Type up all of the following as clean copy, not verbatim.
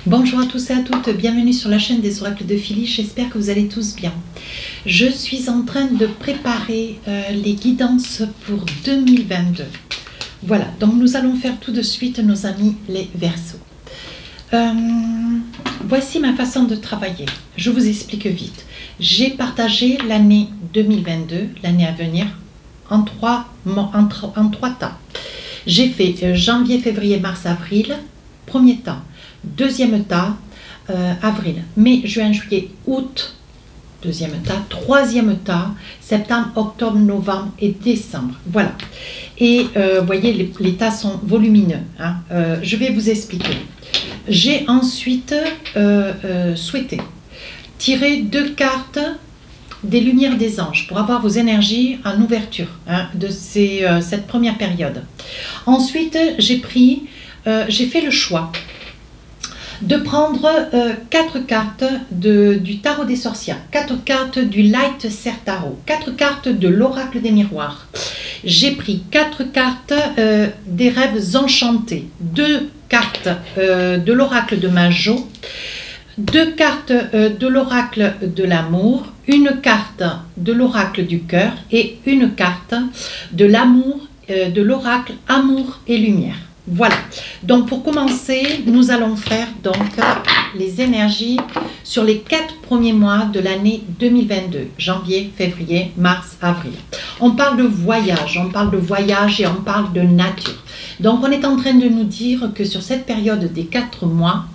Bonjour à tous et à toutes, bienvenue sur la chaîne des oracles de Philly, j'espère que vous allez tous bien. Je suis en train de préparer les guidances pour 2022. Voilà, donc nous allons faire tout de suite nos amis les Verseaux. Voici ma façon de travailler, je vous explique vite. J'ai partagé l'année 2022, l'année à venir, en trois temps. J'ai fait janvier, février, mars, avril, premier temps. Deuxième tas, avril, mai, juin, juillet, août, deuxième tas, troisième tas, septembre, octobre, novembre et décembre. Voilà. Et vous voyez, les tas sont volumineux. Hein. Je vais vous expliquer. J'ai ensuite souhaité tirer 2 cartes des lumières des anges pour avoir vos énergies en ouverture de cette première période. Ensuite, j'ai fait le choix de prendre 4 cartes du tarot des sorcières, 4 cartes du Light Ser Tarot, 4 cartes de l'oracle des miroirs. J'ai pris 4 cartes des rêves enchantés, 2 cartes de l'oracle de Majo, 2 cartes de l'oracle de l'amour, une carte de l'oracle du cœur et une carte de l'amour, de l'oracle amour et lumière. Voilà, donc pour commencer, nous allons faire donc les énergies sur les 4 premiers mois de l'année 2022, janvier, février, mars, avril. On parle de voyage et on parle de nature. Donc on est en train de nous dire que sur cette période des 4 mois,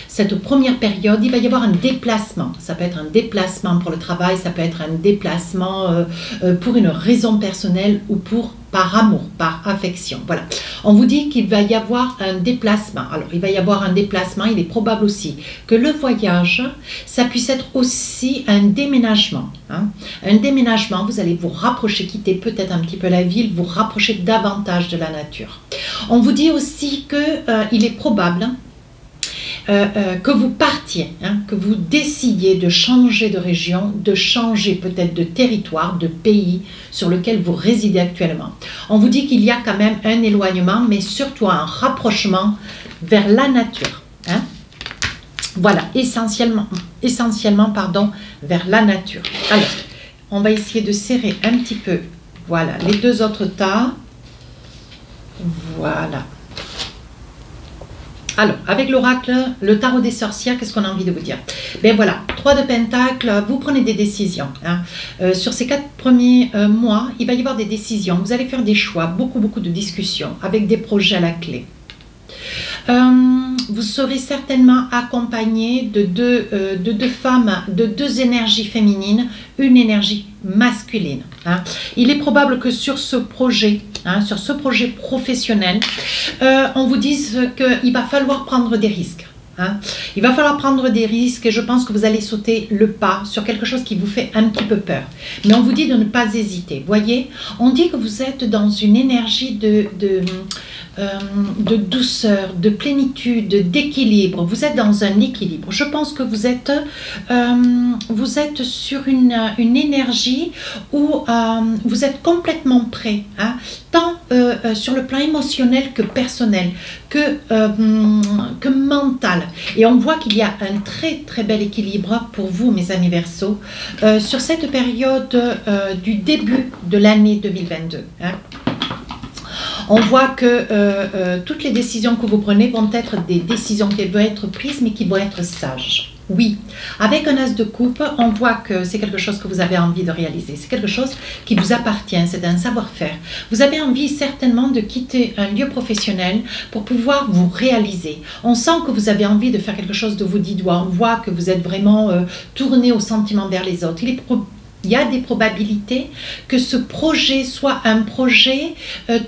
cette première période, il va y avoir un déplacement. Ça peut être un déplacement pour le travail, ça peut être un déplacement pour une raison personnelle ou par amour, par affection. Voilà. On vous dit qu'il va y avoir un déplacement. Alors, il va y avoir un déplacement. Il est probable aussi que le voyage, ça puisse être aussi un déménagement. Hein. Un déménagement, vous allez vous rapprocher, quitter peut-être un petit peu la ville, vous rapprocher davantage de la nature. On vous dit aussi qu'il est probable que vous partiez, que vous décidiez de changer de région, de changer peut-être de territoire, de pays sur lequel vous résidez actuellement. On vous dit qu'il y a quand même un éloignement, mais surtout un rapprochement vers la nature. Hein. Voilà, essentiellement vers la nature. Alors, on va essayer de serrer un petit peu, voilà, les 2 autres tas. Voilà. Alors, avec l'oracle, le tarot des sorcières, qu'est-ce qu'on a envie de vous dire? Ben voilà, 3 de pentacles, vous prenez des décisions. Hein. Sur ces 4 premiers mois, il va y avoir des décisions. Vous allez faire des choix, beaucoup de discussions, avec des projets à la clé. Vous serez certainement accompagné de deux femmes, de 2 énergies féminines, une énergie masculine. Hein. Il est probable que sur ce projet, professionnel, on vous dise qu'il va falloir prendre des risques. Hein. Il va falloir prendre des risques et je pense que vous allez sauter le pas sur quelque chose qui vous fait un petit peu peur. Mais on vous dit de ne pas hésiter. Voyez, on dit que vous êtes dans une énergie de douceur, de plénitude, d'équilibre. Vous êtes dans un équilibre. Je pense que vous êtes sur une énergie où vous êtes complètement prêt, hein, tant sur le plan émotionnel que personnel, que mental. Et on voit qu'il y a un très bel équilibre pour vous, mes amis Verseaux, sur cette période du début de l'année 2022. Hein. On voit que toutes les décisions que vous prenez vont être des décisions qui vont être prises, mais qui vont être sages. Oui, avec un as de coupe, on voit que c'est quelque chose que vous avez envie de réaliser. C'est quelque chose qui vous appartient, c'est un savoir-faire. Vous avez envie certainement de quitter un lieu professionnel pour pouvoir vous réaliser. On sent que vous avez envie de faire quelque chose de vos 10 doigts. On voit que vous êtes vraiment tourné au sentiment vers les autres. Il y a des probabilités que ce projet soit un projet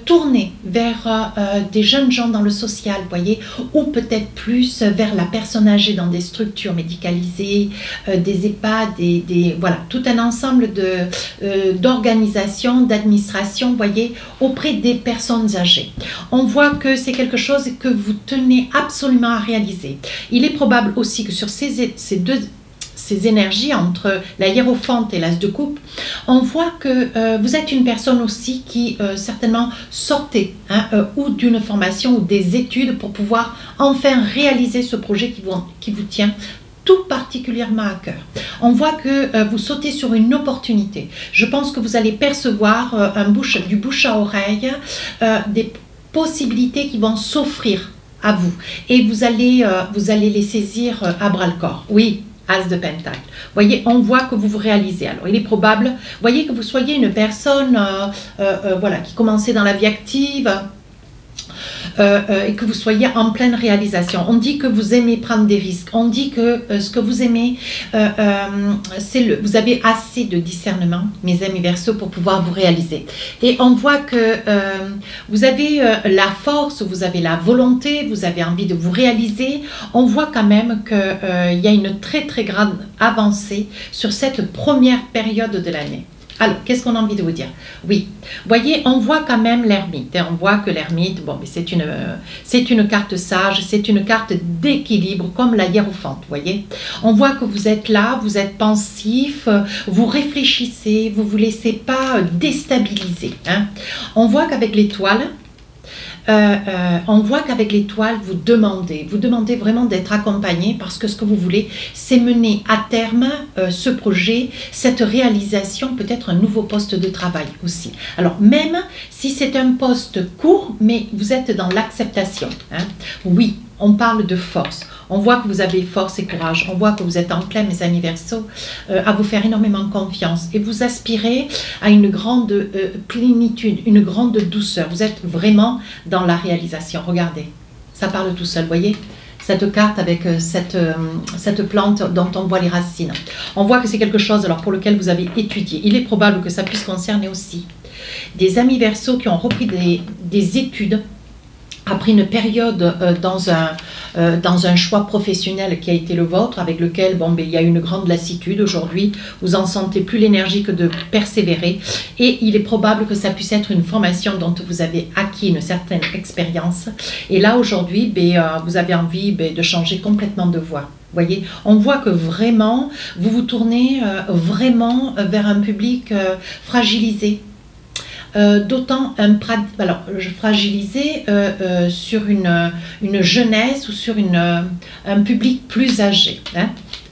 tourné vers des jeunes gens dans le social, voyez, ou peut-être plus vers la personne âgée dans des structures médicalisées, des EHPAD, voilà, tout un ensemble d'organisations, d'administrations, voyez, auprès des personnes âgées. On voit que c'est quelque chose que vous tenez absolument à réaliser. Il est probable aussi que sur ces ces énergies entre la hiérophante et l'as de coupe, on voit que vous êtes une personne aussi qui certainement sortait ou d'une formation ou des études pour pouvoir enfin réaliser ce projet qui vous tient tout particulièrement à cœur. On voit que vous sautez sur une opportunité. Je pense que vous allez percevoir du bouche à oreille des possibilités qui vont s'offrir à vous et vous allez les saisir à bras le corps. Oui, As de Pentacle. Voyez, on voit que vous vous réalisez. Alors, il est probable, voyez, que vous soyez une personne voilà, qui commençait dans la vie active, et que vous soyez en pleine réalisation. On dit que vous aimez prendre des risques. On dit que ce que vous aimez, vous avez assez de discernement, mes amis Verseaux, pour pouvoir vous réaliser. Et on voit que vous avez la force, vous avez la volonté, vous avez envie de vous réaliser. On voit quand même qu'il y a une très très grande avancée sur cette première période de l'année. Alors, qu'est-ce qu'on a envie de vous dire? Oui, voyez, on voit quand même l'ermite. On voit que l'ermite, bon, c'est une carte sage, c'est une carte d'équilibre, comme la hiérophante, voyez. On voit que vous êtes là, vous êtes pensif, vous réfléchissez, vous ne vous laissez pas déstabiliser. On voit qu'avec l'étoile, vous demandez vraiment d'être accompagné parce que ce que vous voulez, c'est mener à terme ce projet, cette réalisation, peut-être un nouveau poste de travail aussi. Alors même si c'est un poste court, mais vous êtes dans l'acceptation. Oui, on parle de force. On voit que vous avez force et courage. On voit que vous êtes enclin, mes amis Verseaux, à vous faire énormément confiance. Et vous aspirez à une grande plénitude, une grande douceur. Vous êtes vraiment dans la réalisation. Regardez, ça parle tout seul, voyez ? Cette carte avec cette plante dont on voit les racines. On voit que c'est quelque chose alors, pour lequel vous avez étudié. Il est probable que ça puisse concerner aussi des amis Verseaux qui ont repris des études après une période dans un choix professionnel qui a été le vôtre, avec lequel il y a une grande lassitude aujourd'hui, vous en sentez plus l'énergie que de persévérer, et il est probable que ça puisse être une formation dont vous avez acquis une certaine expérience, et là aujourd'hui, vous avez envie de changer complètement de voie. Voyez, on voit que vraiment, vous vous tournez vraiment vers un public fragilisé. D'autant fragilisé sur une jeunesse ou sur un public plus âgé.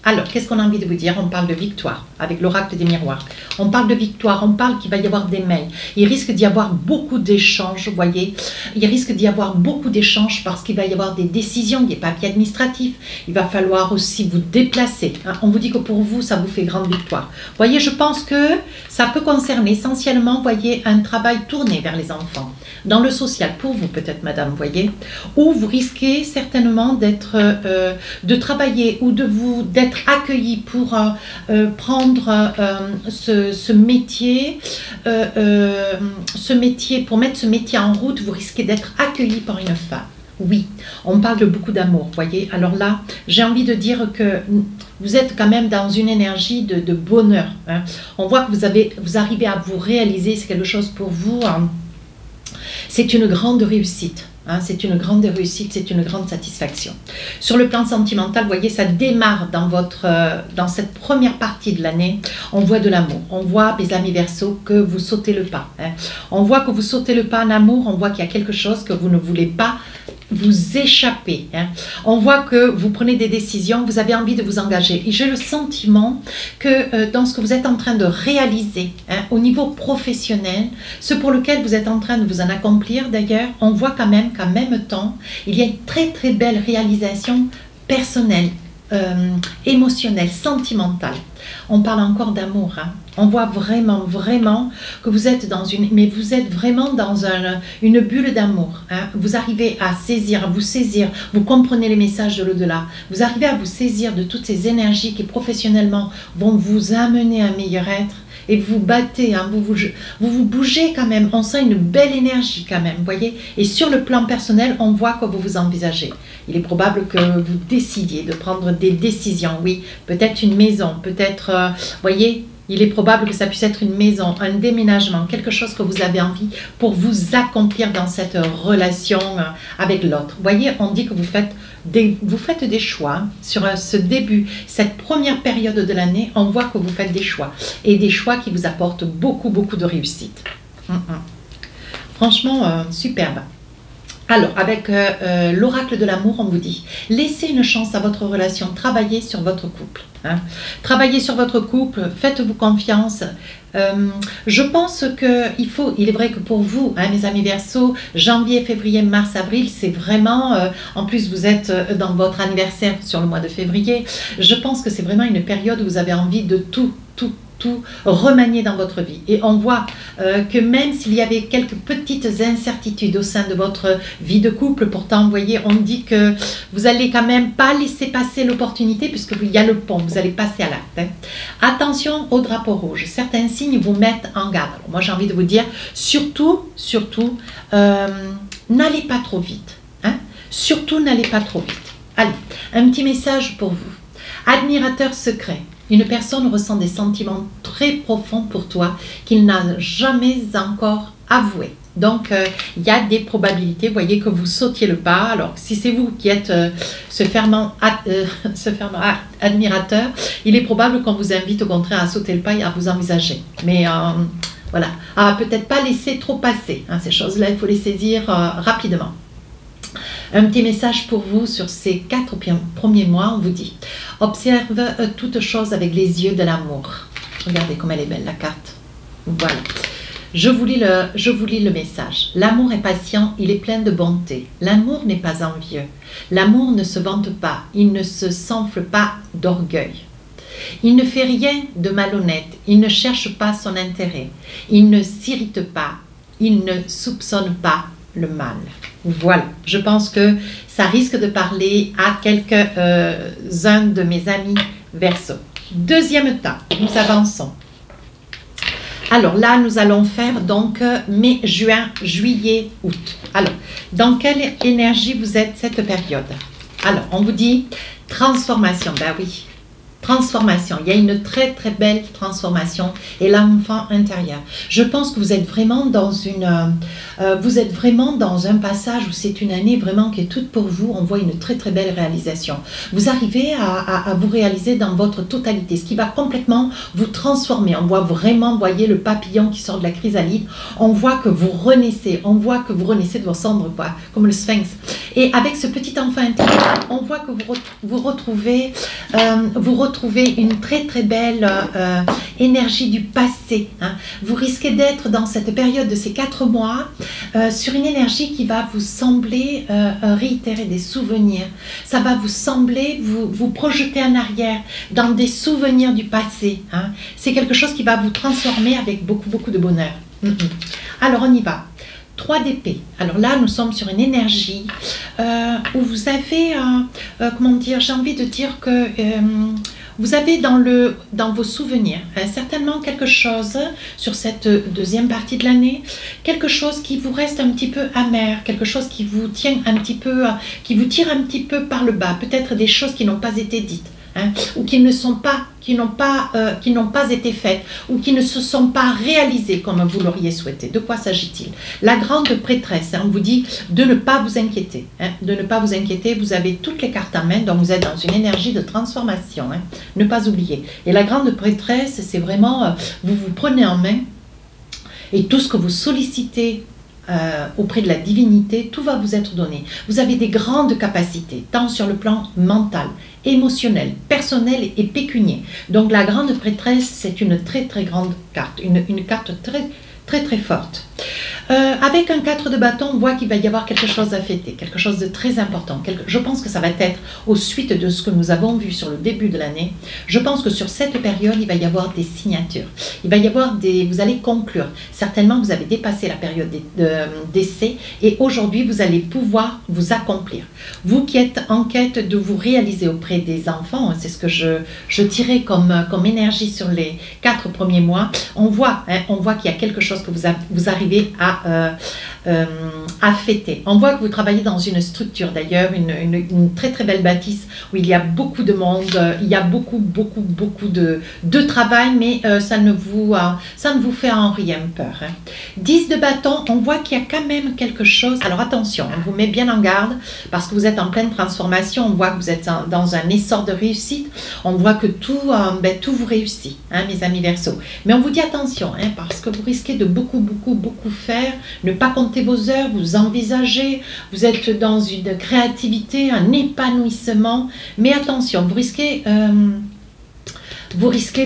Alors, qu'est-ce qu'on a envie de vous dire? On parle de victoire avec l'oracle des miroirs. On parle de victoire, on parle qu'il va y avoir des mails. Il risque d'y avoir beaucoup d'échanges, vous voyez. Il risque d'y avoir beaucoup d'échanges parce qu'il va y avoir des décisions, des papiers administratifs. Il va falloir aussi vous déplacer. On vous dit que pour vous, ça vous fait grande victoire. Vous voyez, je pense que ça peut concerner essentiellement, vous voyez, un travail tourné vers les enfants. Dans le social, pour vous peut-être, madame, vous voyez. Ou vous risquez certainement de travailler ou d'être accueilli pour prendre ce métier, pour mettre ce métier en route, vous risquez d'être accueilli par une femme. Oui, on parle de beaucoup d'amour, vous voyez. Alors là, j'ai envie de dire que vous êtes quand même dans une énergie de bonheur. On voit que vous arrivez à vous réaliser, c'est quelque chose pour vous, c'est une grande réussite. C'est une grande réussite, c'est une grande satisfaction. Sur le plan sentimental, vous voyez, ça démarre dans cette première partie de l'année. On voit de l'amour. On voit, mes amis Verseaux, que vous sautez le pas. On voit que vous sautez le pas en amour. On voit qu'il y a quelque chose que vous ne voulez pas vous échapper. On voit que vous prenez des décisions, vous avez envie de vous engager. Et j'ai le sentiment que dans ce que vous êtes en train de réaliser au niveau professionnel, ce pour lequel vous êtes en train de vous en accomplir d'ailleurs, on voit quand même qu'en même temps, il y a une très très belle réalisation personnelle, émotionnelle, sentimentale. On parle encore d'amour. On voit vraiment, vraiment que vous êtes mais vous êtes vraiment dans une bulle d'amour. Vous arrivez à vous saisir, vous comprenez les messages de l'au-delà. Vous arrivez à vous saisir de toutes ces énergies qui professionnellement vont vous amener à un meilleur être. Et vous battez, vous bougez quand même, on sent une belle énergie quand même, voyez. Et sur le plan personnel, on voit que vous vous envisagez. Il est probable que vous décidiez de prendre des décisions, oui. Peut-être une maison, peut-être, voyez, Il est probable que ça puisse être une maison, un déménagement, quelque chose que vous avez envie pour vous accomplir dans cette relation avec l'autre. Vous voyez, on dit que vous faites des choix sur ce début, cette première période de l'année. On voit que vous faites des choix et des choix qui vous apportent beaucoup, beaucoup de réussite. Franchement, superbe. Alors, avec l'oracle de l'amour, on vous dit, laissez une chance à votre relation, travaillez sur votre couple. Hein. Travaillez sur votre couple, faites-vous confiance. Je pense il est vrai que pour vous, hein, mes amis Verseaux, janvier, février, mars, avril, c'est vraiment, en plus vous êtes dans votre anniversaire sur le mois de février, je pense que c'est vraiment une période où vous avez envie de tout remanier dans votre vie. Et on voit que même s'il y avait quelques petites incertitudes au sein de votre vie de couple, pourtant, vous voyez, on dit que vous n'allez quand même pas laisser passer l'opportunité puisqu'il y a le pont, vous allez passer à l'acte. Hein. Attention au drapeau rouge. Certains signes vous mettent en garde. Alors, moi, j'ai envie de vous dire, surtout, n'allez pas trop vite. Hein. Surtout, n'allez pas trop vite. Allez, un petit message pour vous. Admirateur secret. Une personne ressent des sentiments très profonds pour toi qu'il n'a jamais encore avoué. Donc, il y a des probabilités, vous voyez, que vous sautiez le pas. Alors, si c'est vous qui êtes ce fervent admirateur, il est probable qu'on vous invite au contraire à sauter le pas et à vous envisager. Mais voilà, peut-être pas laisser trop passer. Hein, ces choses-là, il faut les saisir rapidement. Un petit message pour vous sur ces 4 premiers mois, on vous dit, observe toute chose avec les yeux de l'amour. Regardez comme elle est belle la carte. Voilà. Je vous lis le message. L'amour est patient, il est plein de bonté. L'amour n'est pas envieux. L'amour ne se vante pas, il ne se s'enfle pas d'orgueil. Il ne fait rien de malhonnête, il ne cherche pas son intérêt, il ne s'irrite pas, il ne soupçonne pas le mal. Voilà, je pense que ça risque de parler à quelques-uns de mes amis Verseaux. Deuxième temps, nous avançons. Alors là, nous allons faire donc mai, juin, juillet, août. Alors, dans quelle énergie vous êtes cette période? Alors, on vous dit transformation. Ben oui, transformation. Il y a une très très belle transformation et l'enfant intérieur. Je pense que vous êtes vraiment dans un passage où c'est une année vraiment qui est toute pour vous. On voit une très très belle réalisation. Vous arrivez à vous réaliser dans votre totalité, ce qui va complètement vous transformer. On voit vraiment, voyez le papillon qui sort de la chrysalide. On voit que vous renaissez. On voit que vous renaissez de vos cendres, quoi, comme le sphinx. Et avec ce petit enfant intérieur, on voit que vous retrouvez une très très belle énergie du passé. Hein. Vous risquez d'être dans cette période de ces 4 mois sur une énergie qui va vous sembler réitérer des souvenirs. Ça va vous sembler vous projeter en arrière dans des souvenirs du passé. Hein. C'est quelque chose qui va vous transformer avec beaucoup beaucoup de bonheur. Alors on y va. 3 d'épée. Alors là, nous sommes sur une énergie où vous avez, comment dire, j'ai envie de dire que vous avez dans vos souvenirs certainement quelque chose sur cette deuxième partie de l'année, quelque chose qui vous reste un petit peu amer, quelque chose qui vous tient un petit peu, qui vous tire un petit peu par le bas, peut-être des choses qui n'ont pas été dites. Hein, ou qui n'ont pas été faites, ou qui ne se sont pas réalisées comme vous l'auriez souhaité. De quoi s'agit-il? La grande prêtresse, hein, on vous dit de ne pas vous inquiéter. Hein, de ne pas vous inquiéter, vous avez toutes les cartes en main, donc vous êtes dans une énergie de transformation. Hein, ne pas oublier. Et la grande prêtresse, c'est vraiment, vous vous prenez en main, et tout ce que vous sollicitez auprès de la divinité, tout va vous être donné. Vous avez des grandes capacités, tant sur le plan mental, émotionnel, personnel et pécunier. Donc la grande prêtresse, c'est une très très grande carte, une carte très très très forte. Avec un 4 de bâton, on voit qu'il va y avoir quelque chose à fêter, quelque chose de très important. Je pense que ça va être aux suites de ce que nous avons vu sur le début de l'année. Je pense que sur cette période, il va y avoir des signatures. Il va y avoir vous allez conclure. Certainement, vous avez dépassé la période d'essai et aujourd'hui, vous allez pouvoir vous accomplir. Vous qui êtes en quête de vous réaliser auprès des enfants, c'est ce que je tirais comme énergie sur les 4 premiers mois. On voit qu'il y a quelque chose que vous arrivez à fêter. On voit que vous travaillez dans une structure d'ailleurs, une très très belle bâtisse où il y a beaucoup de monde, il y a beaucoup de travail, mais ça ne vous fait en rien peur. 10 de bâton, on voit qu'il y a quand même quelque chose. Alors attention, on vous met bien en garde parce que vous êtes en pleine transformation, on voit que vous êtes dans un essor de réussite, on voit que tout vous réussit, hein, mes amis Verseau. Mais on vous dit attention, hein, parce que vous risquez de beaucoup faire, ne pas compter vos heures, vous envisagez, vous êtes dans une créativité, un épanouissement, mais attention, vous risquez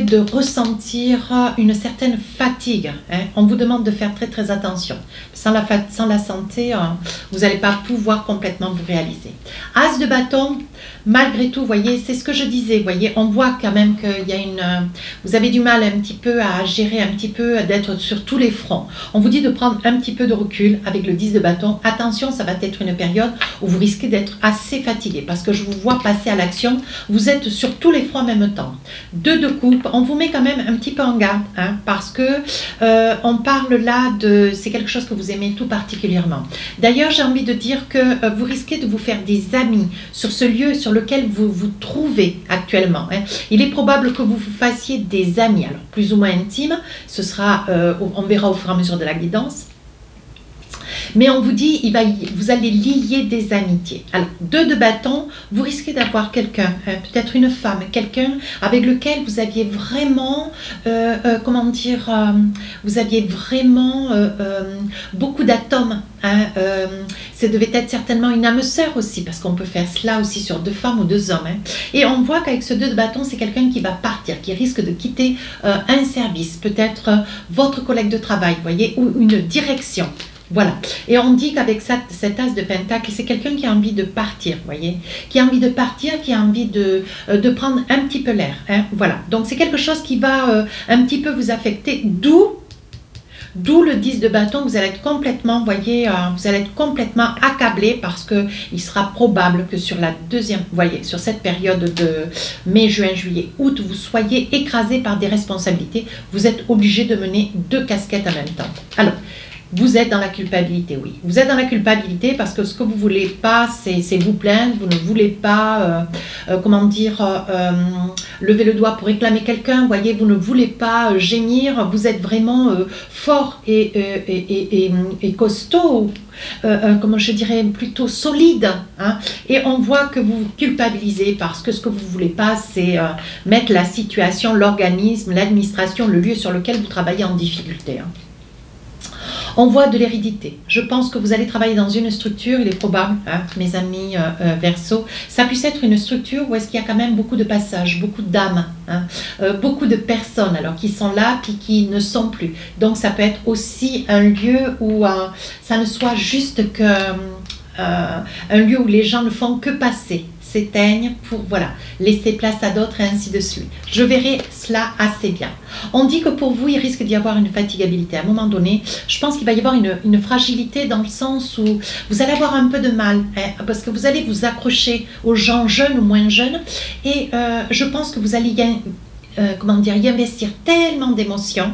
de ressentir une certaine fatigue, hein. On vous demande de faire très attention. Sans la santé, vous n'allez pas pouvoir complètement vous réaliser. As de bâton, malgré tout, voyez, c'est ce que je disais, voyez, on voit quand même qu'il y a vous avez du mal un petit peu à gérer, un petit peu d'être sur tous les fronts. On vous dit de prendre un petit peu de recul avec le 10 de bâton. Attention, ça va être une période où vous risquez d'être assez fatigué parce que je vous vois passer à l'action, vous êtes sur tous les fronts en même temps. 2 de coupe, on vous met quand même un petit peu en garde, hein, parce que on parle là c'est quelque chose que vous aimez tout particulièrement. D'ailleurs, j'ai envie de dire que vous risquez de vous faire des amis sur ce lieu sur lequel vous vous trouvez actuellement, hein. Il est probable que vous vous fassiez des amis, alors plus ou moins intimes, ce sera, on verra au fur et à mesure de la guidance. Mais on vous dit, vous allez lier des amitiés. Alors, 2 de bâton, vous risquez d'avoir quelqu'un, peut-être une femme, quelqu'un avec lequel vous aviez vraiment, vous aviez vraiment beaucoup d'atomes. Hein, ça devait être certainement une âme sœur aussi, parce qu'on peut faire cela aussi sur 2 femmes ou 2 hommes. Hein. Et on voit qu'avec ce 2 de bâton, c'est quelqu'un qui va partir, qui risque de quitter un service, peut-être votre collègue de travail, vous voyez, ou une direction. Voilà, et on dit qu'avec cet as de pentacle, c'est quelqu'un qui a envie de partir, vous voyez, qui a envie de partir, qui a envie de prendre un petit peu l'air, hein, voilà. Donc c'est quelque chose qui va un petit peu vous affecter, d'où le 10 de bâton, vous allez être complètement, vous voyez, vous allez être complètement accablé parce que il sera probable que sur la deuxième, vous voyez, sur cette période de mai, juin, juillet, août, vous soyez écrasé par des responsabilités, vous êtes obligé de mener 2 casquettes en même temps. Alors, vous êtes dans la culpabilité, oui. Vous êtes dans la culpabilité parce que ce que vous ne voulez pas, c'est vous plaindre. Vous ne voulez pas, lever le doigt pour réclamer quelqu'un. Vous voyez, vous ne voulez pas gémir. Vous êtes vraiment fort et costaud. Comment je dirais, plutôt solide, hein, et on voit que vous culpabilisez parce que ce que vous ne voulez pas, c'est mettre la situation, l'organisme, l'administration, le lieu sur lequel vous travaillez en difficulté, hein. On voit de l'hérédité. Je pense que vous allez travailler dans une structure, il est probable, hein, mes amis Verseau, ça puisse être une structure où est-ce qu'il y a quand même beaucoup de passages, beaucoup d'âmes, hein, beaucoup de personnes alors qui sont là puis qui ne sont plus. Donc ça peut être aussi un lieu où ça ne soit juste que un lieu où les gens ne font que passer, s'éteignent pour laisser place à d'autres et ainsi de suite. Je verrai cela assez bien. On dit que pour vous, il risque d'y avoir une fatigabilité. À un moment donné, je pense qu'il va y avoir une fragilité dans le sens où vous allez avoir un peu de mal, hein, parce que vous allez vous accrocher aux gens jeunes ou moins jeunes et je pense que vous allez y investir tellement d'émotions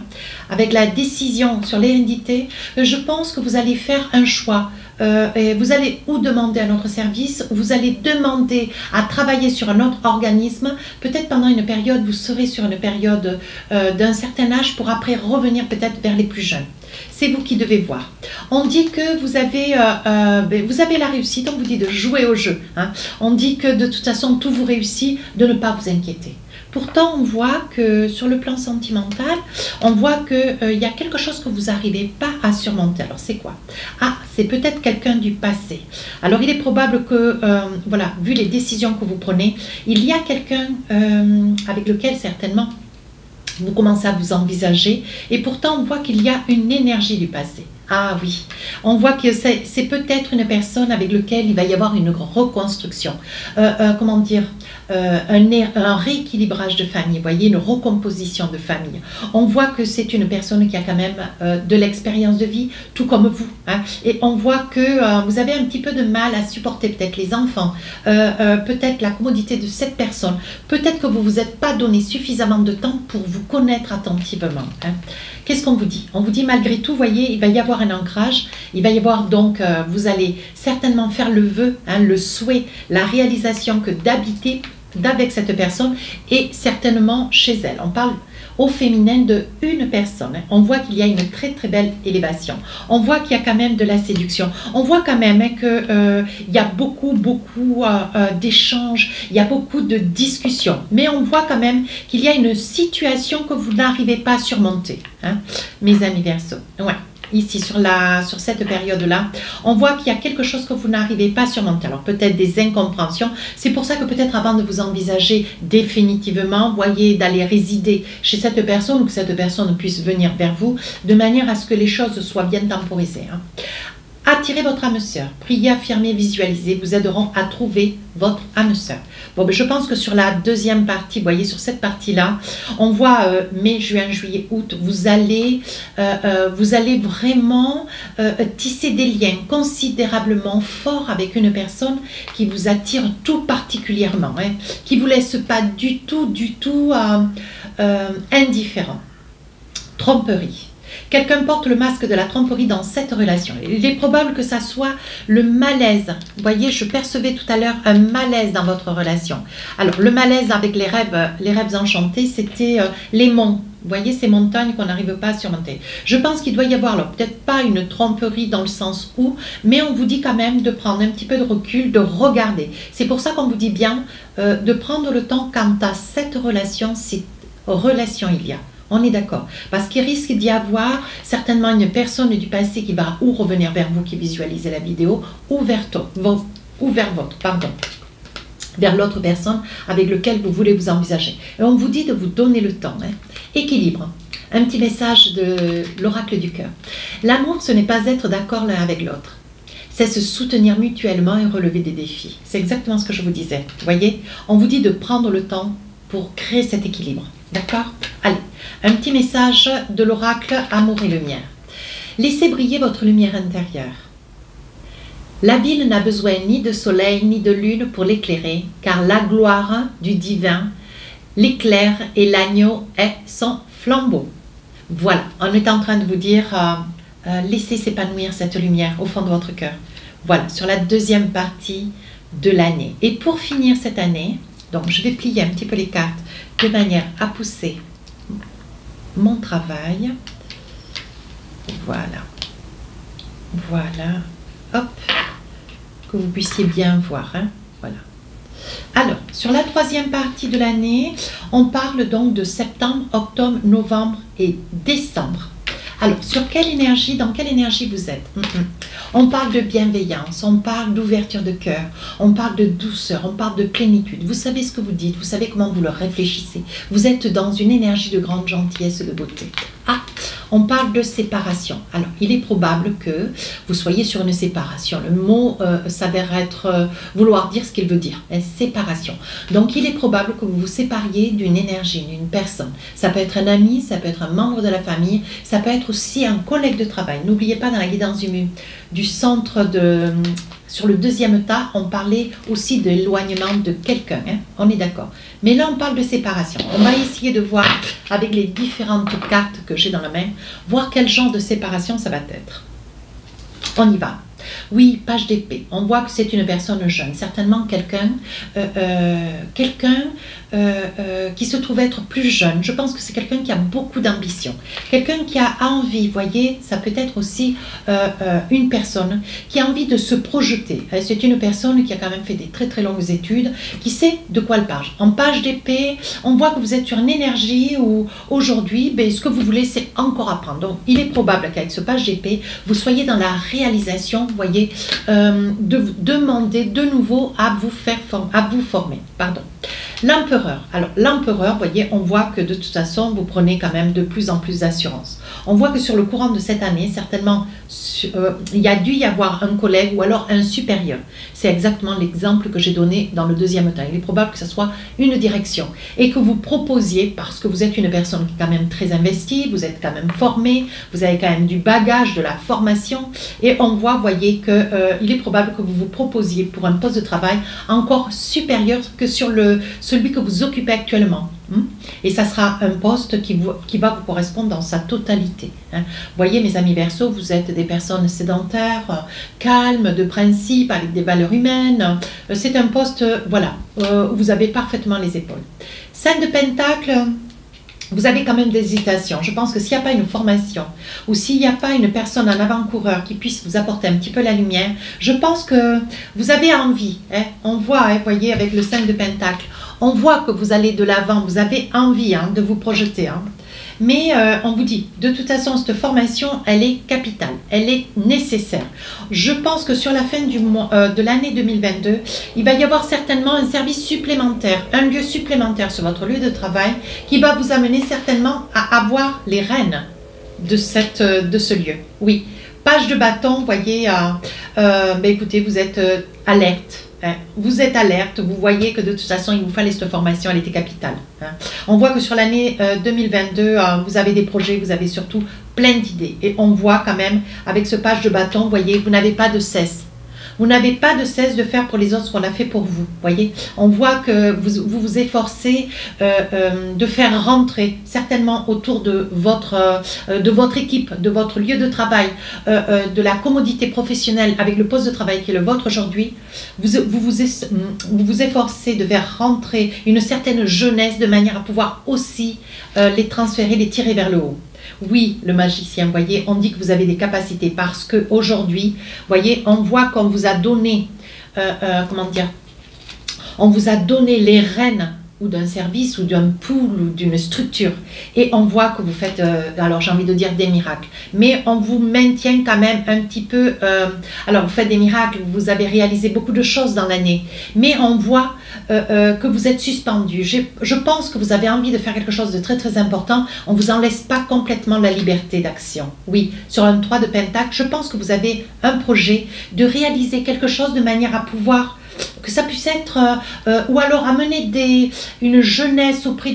avec la décision sur l'hérédité. Je pense que vous allez faire un choix. Et vous allez ou demander un autre service, ou vous allez demander à travailler sur un autre organisme. Peut-être pendant une période, vous serez sur une période d'un certain âge pour après revenir peut-être vers les plus jeunes. C'est vous qui devez voir. On dit que vous avez la réussite, on vous dit de jouer au jeu, hein. On dit que de toute façon, tout vous réussit, de ne pas vous inquiéter. Pourtant, on voit que sur le plan sentimental, on voit qu'il y a quelque chose que vous n'arrivez pas à surmonter. Alors, c'est quoi? Ah, c'est peut-être quelqu'un du passé. Alors, il est probable que, vu les décisions que vous prenez, il y a quelqu'un avec lequel, certainement, vous commencez à vous envisager. Et pourtant, on voit qu'il y a une énergie du passé. Ah oui, on voit que c'est peut-être une personne avec laquelle il va y avoir une reconstruction. Un rééquilibrage de famille, vous voyez, une recomposition de famille. On voit que c'est une personne qui a quand même de l'expérience de vie, tout comme vous, hein. Et on voit que vous avez un petit peu de mal à supporter peut-être les enfants, peut-être la commodité de cette personne, peut-être que vous ne vous êtes pas donné suffisamment de temps pour vous connaître attentivement, hein. Qu'est-ce qu'on vous dit? On vous dit malgré tout, vous voyez, il va y avoir avoir un ancrage, il va y avoir donc, vous allez certainement faire le vœu, hein, le souhait, la réalisation que d'habiter avec cette personne et certainement chez elle. On parle au féminin de une personne. Hein. On voit qu'il y a une très très belle élévation. On voit qu'il y a quand même de la séduction. On voit quand même hein, qu'il y a beaucoup d'échanges, il y a beaucoup de discussions. Mais on voit quand même qu'il y a une situation que vous n'arrivez pas à surmonter, hein, mes amis Verseaux. Ouais. Ici, sur cette période-là, on voit qu'il y a quelque chose que vous n'arrivez pas à surmonter. Alors, peut-être des incompréhensions. C'est pour ça que peut-être avant de vous envisager définitivement, voyez, d'aller résider chez cette personne ou que cette personne puisse venir vers vous, de manière à ce que les choses soient bien temporisées. Hein. Attirez votre âme sœur, priez, affirmez, visualisez, vous aideront à trouver votre âme sœur. Bon, ben, je pense que sur la deuxième partie, vous voyez, sur cette partie-là, on voit mai, juin, juillet, août, vous allez vraiment tisser des liens considérablement forts avec une personne qui vous attire tout particulièrement, hein, qui ne vous laisse pas du tout indifférent. Tromperie. Quelqu'un porte le masque de la tromperie dans cette relation. Il est probable que ça soit le malaise. Vous voyez, je percevais tout à l'heure un malaise dans votre relation. Alors, le malaise avec les rêves enchantés, c'était les monts. Vous voyez, ces montagnes qu'on n'arrive pas à surmonter. Je pense qu'il doit y avoir, alors peut-être pas une tromperie dans le sens où, mais on vous dit quand même de prendre un petit peu de recul, de regarder. C'est pour ça qu'on vous dit bien de prendre le temps quant à cette relation, si relation il y a. On est d'accord. Parce qu'il risque d'y avoir certainement une personne du passé qui va ou revenir vers vous qui visualisez la vidéo, ou vers l'autre personne avec laquelle vous voulez vous envisager. Et on vous dit de vous donner le temps. Hein. Équilibre. Un petit message de l'oracle du cœur. L'amour, ce n'est pas être d'accord l'un avec l'autre. C'est se soutenir mutuellement et relever des défis. C'est exactement ce que je vous disais. Vous voyez, on vous dit de prendre le temps pour créer cet équilibre. D'accord? Allez, un petit message de l'oracle Amour et Lumière. Laissez briller votre lumière intérieure. La ville n'a besoin ni de soleil ni de lune pour l'éclairer, car la gloire du divin l'éclaire et l'agneau est son flambeau. Voilà, on est en train de vous dire, laissez s'épanouir cette lumière au fond de votre cœur. Voilà, sur la deuxième partie de l'année. Et pour finir cette année, donc je vais plier un petit peu les cartes de manière à pousser mon travail. Voilà. Voilà. Hop. Que vous puissiez bien voir. Hein. Voilà. Alors, sur la troisième partie de l'année, on parle donc de septembre, octobre, novembre et décembre. Alors, sur quelle énergie, dans quelle énergie vous êtes? On parle de bienveillance, on parle d'ouverture de cœur, on parle de douceur, on parle de plénitude. Vous savez ce que vous dites, vous savez comment vous le réfléchissez. Vous êtes dans une énergie de grande gentillesse et de beauté. Ah, on parle de séparation. Alors, il est probable que vous soyez sur une séparation. Le mot s'avère être vouloir dire ce qu'il veut dire, séparation. Donc, il est probable que vous vous sépariez d'une énergie, d'une personne. Ça peut être un ami, ça peut être un membre de la famille, ça peut être aussi un collègue de travail. N'oubliez pas, dans la guidance du centre sur le deuxième tas, on parlait aussi de l'éloignement de quelqu'un. Hein, on est d'accord. Mais là, on parle de séparation. On va essayer de voir avec les différentes cartes que j'ai dans la main, voir quel genre de séparation ça va être. On y va. Oui, page d'épée. On voit que c'est une personne jeune. Certainement quelqu'un qui se trouve être plus jeune. Je pense que c'est quelqu'un qui a beaucoup d'ambition. Quelqu'un qui a envie, voyez, ça peut être aussi une personne qui a envie de se projeter. C'est une personne qui a quand même fait des très très longues études, qui sait de quoi elle parle. En page d'épée, on voit que vous êtes sur une énergie où aujourd'hui, ben, ce que vous voulez, c'est encore apprendre. Donc, il est probable qu'avec ce page d'épée, vous soyez dans la réalisation, vous voyez, de vous demander de nouveau à vous former. Pardon. L'empereur. Alors, l'empereur, vous voyez, on voit que de toute façon, vous prenez quand même de plus en plus d'assurance. On voit que sur le courant de cette année, certainement, il y a dû y avoir un collègue ou alors un supérieur. C'est exactement l'exemple que j'ai donné dans le deuxième temps. Il est probable que ce soit une direction et que vous proposiez, parce que vous êtes une personne qui est quand même très investie, vous êtes quand même formé, vous avez quand même du bagage, de la formation, et on voit, vous voyez, qu'il est probable que vous vous proposiez pour un poste de travail encore supérieur que sur celui que vous occupez actuellement. Et ça sera un poste qui va vous correspondre dans sa totalité. Vous voyez, mes amis Verseaux, vous êtes des personnes sédentaires, calmes, de principe, avec des valeurs humaines. C'est un poste, voilà, où vous avez parfaitement les épaules. 5 de Pentacle. Vous avez quand même des hésitations. Je pense que s'il n'y a pas une formation ou s'il n'y a pas une personne, un avant-coureur qui puisse vous apporter un petit peu la lumière, je pense que vous avez envie. On voit, vous voyez, avec le 5 de Pentacle, on voit que vous allez de l'avant, vous avez envie de vous projeter. Mais on vous dit, de toute façon, cette formation, elle est capitale, elle est nécessaire. Je pense que sur la fin du mois, de l'année 2022, il va y avoir certainement un service supplémentaire, un lieu supplémentaire sur votre lieu de travail qui va vous amener certainement à avoir les rênes de ce lieu. Oui, page de bâton, vous voyez, écoutez, vous êtes alerte. Vous êtes alerte, vous voyez que de toute façon il vous fallait cette formation, elle était capitale. On voit que sur l'année 2022, vous avez des projets, vous avez surtout plein d'idées. Et on voit quand même, avec ce page de bâton, vous voyez, vous n'avez pas de cesse. Vous n'avez pas de cesse de faire pour les autres ce qu'on a fait pour vous. Voyez, on voit que vous efforcez de faire rentrer certainement autour de votre équipe, de votre lieu de travail, de la commodité professionnelle avec le poste de travail qui est le vôtre aujourd'hui. Vous vous efforcez de faire rentrer une certaine jeunesse de manière à pouvoir aussi les transférer, les tirer vers le haut. Oui, le magicien, voyez, on dit que vous avez des capacités parce qu'aujourd'hui, voyez, on voit qu'on vous a donné, comment dire, on vous a donné les rênes ou d'un service ou d'un pool ou d'une structure et on voit que vous faites, alors j'ai envie de dire des miracles, mais on vous maintient quand même un petit peu, alors vous faites des miracles, vous avez réalisé beaucoup de choses dans l'année, mais on voit que vous êtes suspendu. Je pense que vous avez envie de faire quelque chose de très très important, on ne vous en laisse pas complètement la liberté d'action. Oui, sur un 3 de Pentacle, je pense que vous avez un projet de réaliser quelque chose de manière à pouvoir que ça puisse être, ou alors amener une jeunesse auprès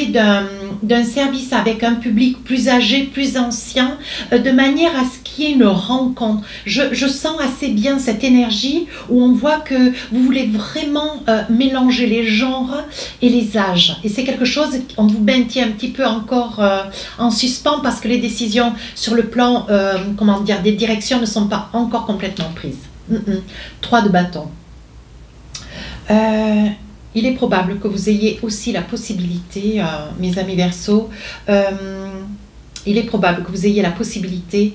d'un service avec un public plus âgé, plus ancien, de manière à ce qu'il y ait une rencontre. Je sens assez bien cette énergie où on voit que vous voulez vraiment mélanger les genres et les âges. Et c'est quelque chose qu'on vous maintient un petit peu encore en suspens parce que les décisions sur le plan, comment dire, des directions ne sont pas encore complètement prises. 3 de bâton. Il est probable que vous ayez aussi la possibilité, mes amis Verseaux, il est probable que vous ayez la possibilité,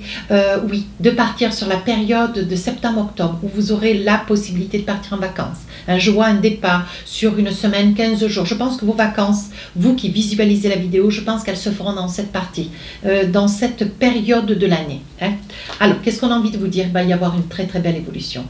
oui, de partir sur la période de septembre-octobre où vous aurez la possibilité de partir en vacances. Je vois un départ sur une semaine, 15 jours. Je pense que vos vacances, vous qui visualisez la vidéo, je pense qu'elles se feront dans cette partie, dans cette période de l'année. Alors, qu'est-ce qu'on a envie de vous dire? Il va y avoir une très très belle évolution.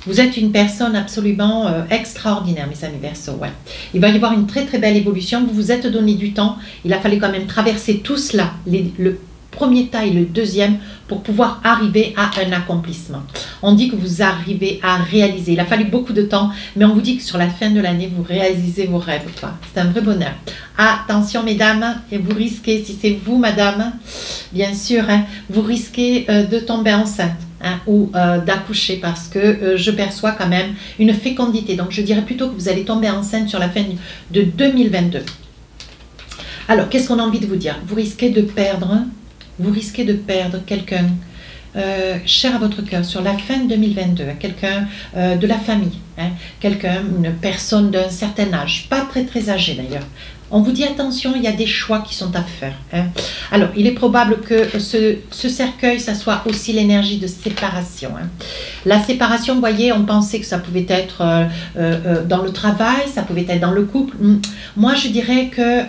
Vous êtes une personne absolument extraordinaire, mes amis Verseaux. Ouais. Il va y avoir une très très belle évolution. Vous vous êtes donné du temps. Il a fallu quand même traverser tout cela, le premier tas et le deuxième, pour pouvoir arriver à un accomplissement. On dit que vous arrivez à réaliser. Il a fallu beaucoup de temps, mais on vous dit que sur la fin de l'année, vous réalisez vos rêves. C'est un vrai bonheur. Attention, mesdames, et vous risquez, si c'est vous, madame, bien sûr, vous risquez de tomber enceinte. Ou d'accoucher parce que je perçois quand même une fécondité. Donc je dirais plutôt que vous allez tomber enceinte sur la fin de 2022. Alors, qu'est-ce qu'on a envie de vous dire? Vous risquez de perdre quelqu'un cher à votre cœur sur la fin de 2022, quelqu'un de la famille, quelqu'un, une personne d'un certain âge, pas très très âgé d'ailleurs. On vous dit attention, il y a des choix qui sont à faire. Alors, il est probable que ce cercueil, ça soit aussi l'énergie de séparation. La séparation, vous voyez, on pensait que ça pouvait être dans le travail, ça pouvait être dans le couple. Moi, je dirais que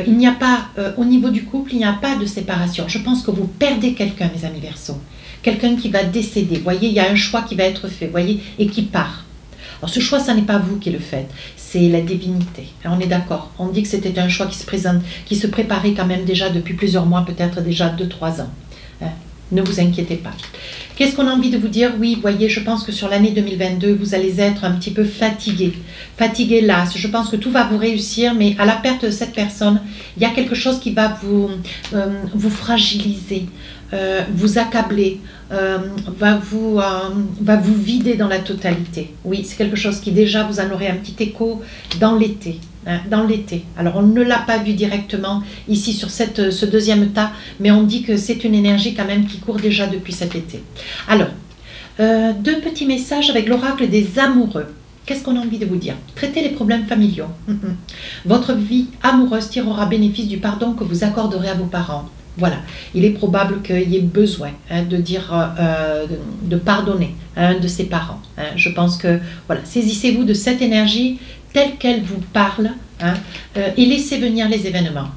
il n'y a pas, au niveau du couple, il n'y a pas de séparation. Je pense que vous perdez quelqu'un, mes amis Verseaux. Quelqu'un qui va décéder. Vous voyez, il y a un choix qui va être fait, vous voyez, et qui part. Alors ce choix, ce n'est pas vous qui le faites, c'est la divinité. On est d'accord. On dit que c'était un choix qui se présente, qui se préparait quand même déjà depuis plusieurs mois, peut-être déjà 2-3 ans. Ne vous inquiétez pas. Qu'est-ce qu'on a envie de vous dire? Oui, vous voyez, je pense que sur l'année 2022, vous allez être un petit peu fatigué. Fatigué, las. Je pense que tout va vous réussir, mais à la perte de cette personne, il y a quelque chose qui va vous fragiliser. vous accabler, va vous vider dans la totalité. Oui, c'est quelque chose qui déjà, vous en aurez un petit écho dans l'été. Hein, dans l'été. Alors, on ne l'a pas vu directement ici sur ce deuxième tas, mais on dit que c'est une énergie quand même qui court déjà depuis cet été. Alors, deux petits messages avec l'oracle des amoureux. Qu'est-ce qu'on a envie de vous dire? Traitez les problèmes familiaux. Votre vie amoureuse tirera bénéfice du pardon que vous accorderez à vos parents. Voilà, il est probable qu'il y ait besoin de dire, de pardonner à un de ses parents. Hein. Je pense que, voilà, saisissez-vous de cette énergie telle qu'elle vous parle, hein, et laissez venir les événements.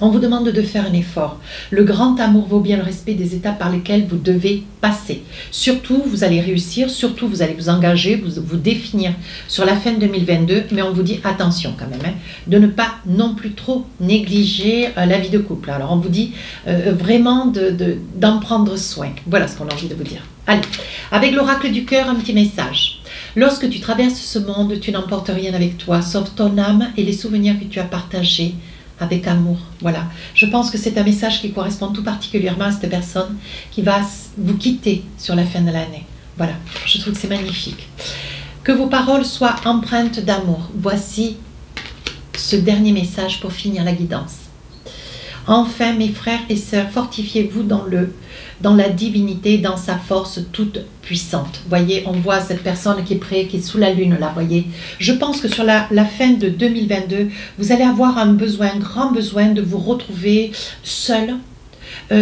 On vous demande de faire un effort. Le grand amour vaut bien le respect des étapes par lesquelles vous devez passer. Surtout, vous allez réussir, surtout, vous allez vous engager, vous définir sur la fin 2022, mais on vous dit attention quand même, hein, de ne pas non plus trop négliger la vie de couple. Alors, on vous dit vraiment d'en prendre soin. Voilà ce qu'on a envie de vous dire. Allez, avec l'oracle du cœur, un petit message. Lorsque tu traverses ce monde, tu n'emportes rien avec toi, sauf ton âme et les souvenirs que tu as partagés avec amour. Voilà, je pense que c'est un message qui correspond tout particulièrement à cette personne qui va vous quitter sur la fin de l'année. Voilà, je trouve que c'est magnifique. Que vos paroles soient empreintes d'amour. Voici ce dernier message pour finir la guidance. Enfin, mes frères et sœurs, fortifiez-vous dans la divinité, dans sa force toute puissante. Voyez, on voit cette personne qui est prête, qui est sous la lune là, voyez. Je pense que sur la fin de 2022, vous allez avoir un grand besoin de vous retrouver seul,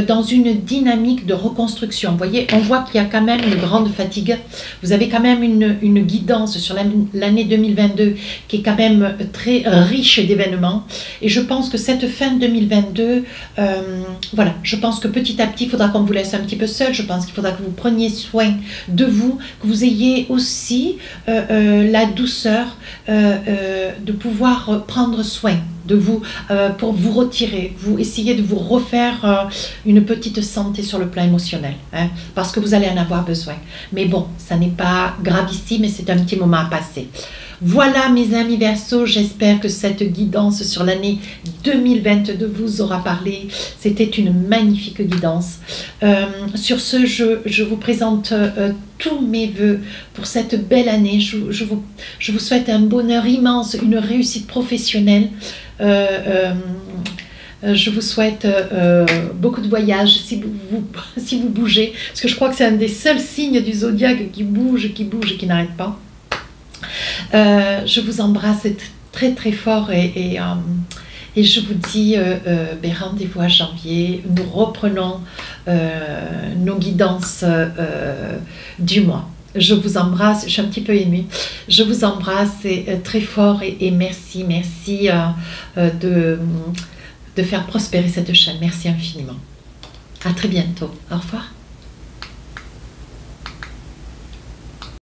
dans une dynamique de reconstruction. Vous voyez, on voit qu'il y a quand même une grande fatigue. Vous avez quand même une guidance sur l'année 2022 qui est quand même très riche d'événements. Et je pense que cette fin 2022, voilà, je pense que petit à petit, il faudra qu'on vous laisse un petit peu seul. Je pense qu'il faudra que vous preniez soin de vous, que vous ayez aussi la douceur de pouvoir prendre soin de vous, pour vous retirer, vous essayez de vous refaire une petite santé sur le plan émotionnel, hein, parce que vous allez en avoir besoin. Mais bon, ça n'est pas gravissime et c'est un petit moment à passer. Voilà mes amis Verseaux, j'espère que cette guidance sur l'année 2022 vous aura parlé. C'était une magnifique guidance. Sur ce, je vous présente tous mes voeux pour cette belle année. Je vous souhaite un bonheur immense, une réussite professionnelle. Je vous souhaite beaucoup de voyages si vous bougez, parce que je crois que c'est un des seuls signes du zodiaque qui bouge, qui n'arrête pas. Je vous embrasse très très fort et je vous dis rendez-vous à janvier. Nous reprenons nos guidances du mois. Je vous embrasse, je suis un petit peu émue. Je vous embrasse très fort et merci de faire prospérer cette chaîne. Merci infiniment. À très bientôt. Au revoir.